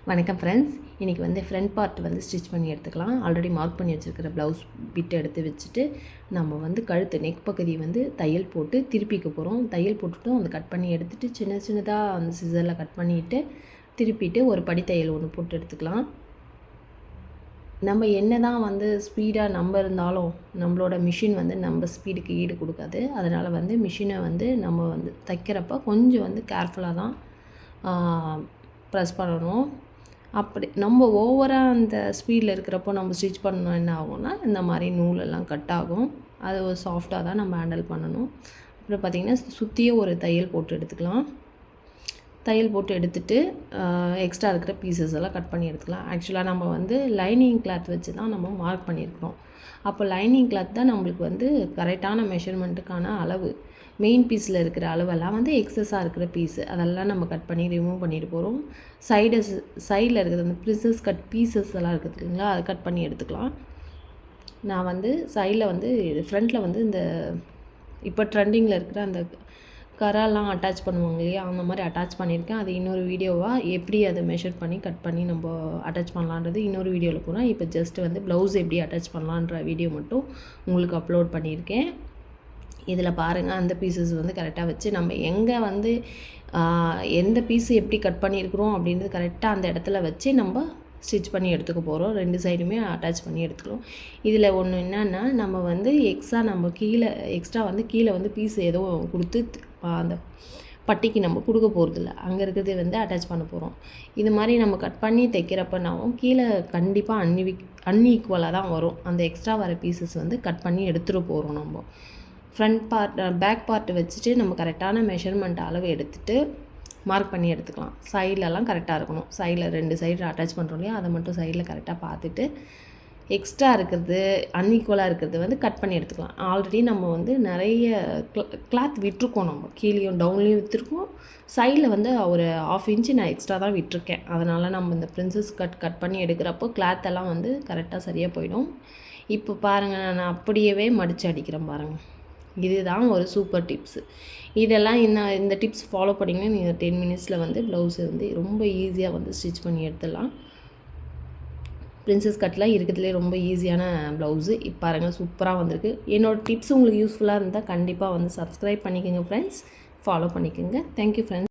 வணக்கம் ஃப்ரெண்ட்ஸ். இன்றைக்கி வந்து ஃப்ரண்ட் பார்ட் வந்து ஸ்டிச் பண்ணி எடுத்துக்கலாம். ஆல்ரெடி மார்க் பண்ணி வச்சுருக்கிற ப்ளவுஸ் பிட் எடுத்து வச்சுட்டு நம்ம வந்து கழுத்து நெக் பகுதி வந்து தையல் போட்டு திருப்பிக்க போகிறோம். தையல் போட்டுட்டும் அதை கட் பண்ணி எடுத்துகிட்டு சின்னதாக அந்த சிசரில் கட் பண்ணிவிட்டு திருப்பிட்டு ஒரு படி தையல் ஒன்று போட்டு எடுத்துக்கலாம். நம்ம என்ன தான் வந்து ஸ்பீடாக நம்ம இருந்தாலும் நம்மளோட மிஷின் வந்து நம்ம ஸ்பீடுக்கு ஈடு கொடுக்காது. அதனால் வந்து மிஷினை வந்து நம்ம வந்து தைக்கிறப்ப கொஞ்சம் வந்து கேர்ஃபுல்லாக தான் ப்ரெஸ் பண்ணணும். அப்படி நம்ம ஓவராக அந்த ஸ்பீடில் இருக்கிறப்போ நம்ம ஸ்டிச் பண்ணணும் என்ன ஆகும்னா இந்த மாதிரி நூலெல்லாம் கட் ஆகும். அது ஒரு சாஃப்டாக தான் நம்ம ஹேண்டில் பண்ணணும். அப்புறம் பார்த்திங்கன்னா சுற்றியே ஒரு தையல் போட்டு எடுத்துக்கலாம். தையல் போட்டு எடுத்துகிட்டு எக்ஸ்ட்ரா இருக்கிற பீசஸ் எல்லாம் கட் பண்ணி எடுத்துக்கலாம். ஆக்சுவலாக நம்ம வந்து லைனிங் கிளாத் வச்சு தான் நம்ம மார்க் பண்ணியிருக்கிறோம். அப்போ லைனிங் கிளாத் தான் நம்மளுக்கு வந்து கரெக்டான மெஷர்மெண்ட்டுக்கான அளவு. மெயின் பீஸில் இருக்கிற அளவெல்லாம் வந்து எக்ஸஸாக இருக்கிற பீஸு அதெல்லாம் நம்ம கட் பண்ணி ரிமூவ் பண்ணிட்டு போகிறோம். சைடில் இருக்கிற அந்த ப்ரிசஸ் கட் பீசஸ் எல்லாம் இருக்குது இல்லைங்களா, அதை கட் பண்ணி எடுத்துக்கலாம். நான் வந்து சைடில் வந்து ஃப்ரண்ட்டில் வந்து இந்த இப்போ ட்ரெண்டிங்கில் இருக்கிற அந்த கராலாம் அட்டாச் பண்ணுவாங்க இல்லையா, அந்த மாதிரி அட்டாச் பண்ணியிருக்கேன். அது இன்னொரு வீடியோவாக எப்படி அதை மெஷர் பண்ணி கட் பண்ணி நம்ம அட்டாச் பண்ணலான்றது இன்னொரு வீடியோவில் போனால், இப்போ ஜஸ்ட்டு வந்து ப்ளவுஸ் எப்படி அட்டாச் பண்ணலான்ற வீடியோ மட்டும் உங்களுக்கு அப்லோட் பண்ணியிருக்கேன். இதில் பாருங்கள், அந்த பீசஸ் வந்து கரெக்டாக வச்சு நம்ம எங்கே வந்து எந்த பீஸு எப்படி கட் பண்ணியிருக்கிறோம் அப்படின்றது கரெக்டாக அந்த இடத்துல வச்சு நம்ம ஸ்டிச் பண்ணி எடுத்துக்க போகிறோம். 2 சைடுமே அட்டாச் பண்ணி எடுத்துக்கிறோம். இதில் ஒன்று என்னென்னா, நம்ம வந்து எக்ஸ்ட்ரா வந்து கீழே வந்து பீஸ் எதுவும் கொடுத்து அந்த பட்டிக்கு நம்ம கொடுக்க போகிறதில்ல. அங்கே இருக்கிறது வந்து அட்டாச் பண்ண போகிறோம். இது மாதிரி நம்ம கட் பண்ணி தைக்கிறப்பனாவும் கீழே கண்டிப்பாக அன்ஈக்குவலாக தான் வரும். அந்த எக்ஸ்ட்ரா வர பீசஸ் வந்து கட் பண்ணி எடுத்துகிட்டு போகிறோம். நம்ம ஃப்ரண்ட் பார்ட் பேக் பார்ட்டு வச்சுட்டு நம்ம கரெக்டான மெஷர்மெண்ட் அளவு எடுத்துகிட்டு மார்க் பண்ணி எடுத்துக்கலாம். சைட்லலாம் கரெக்டாக இருக்கணும். சைடில் 2 சைடு அட்டாச் பண்ணுறோம் இல்லையா, அதை மட்டும் சைடில் கரெக்டாக பார்த்துட்டு எக்ஸ்ட்ரா இருக்கிறது அன்ஈக்குவலாக இருக்கிறது வந்து கட் பண்ணி எடுத்துக்கலாம். ஆல்ரெடி நம்ம வந்து நிறைய கிளாத் விட்டுருக்கோம். நம்ம கீழேயும் டவுன்லேயும் விற்றுருக்கோம். சைடில் வந்து ஒரு 1/2 இன்ச்சு நான் எக்ஸ்ட்ரா தான் விட்டுருக்கேன். அதனால் நம்ம இந்த பிரின்சஸ் கட் பண்ணி எடுக்கிறப்போ கிளாத்தெல்லாம் வந்து கரெக்டாக சரியாக போயிடும். இப்போ பாருங்கள், நான் அப்படியே மடித்து அடிக்கிறேன் பாருங்கள். இதுதான் ஒரு சூப்பர் டிப்ஸு. இதெல்லாம் இந்த டிப்ஸ் ஃபாலோ பண்ணிங்கன்னா நீங்கள் 10 மினிட்ஸில் வந்து ப்ளவுஸை வந்து ரொம்ப ஈஸியாக வந்து ஸ்டிச் பண்ணி எடுத்துடலாம். பிரின்சஸ் கட்டில் இருக்கிறதுலே ரொம்ப ஈஸியான ப்ளவுஸு. இப்போ பாருங்கள், சூப்பராக வந்திருக்கு. என்னோடய டிப்ஸ் உங்களுக்கு யூஸ்ஃபுல்லாக இருந்தால் கண்டிப்பாக வந்து சப்ஸ்கிரைப் பண்ணிக்கோங்க ஃப்ரெண்ட்ஸ், ஃபாலோ பண்ணிக்கோங்க. Thank you friends.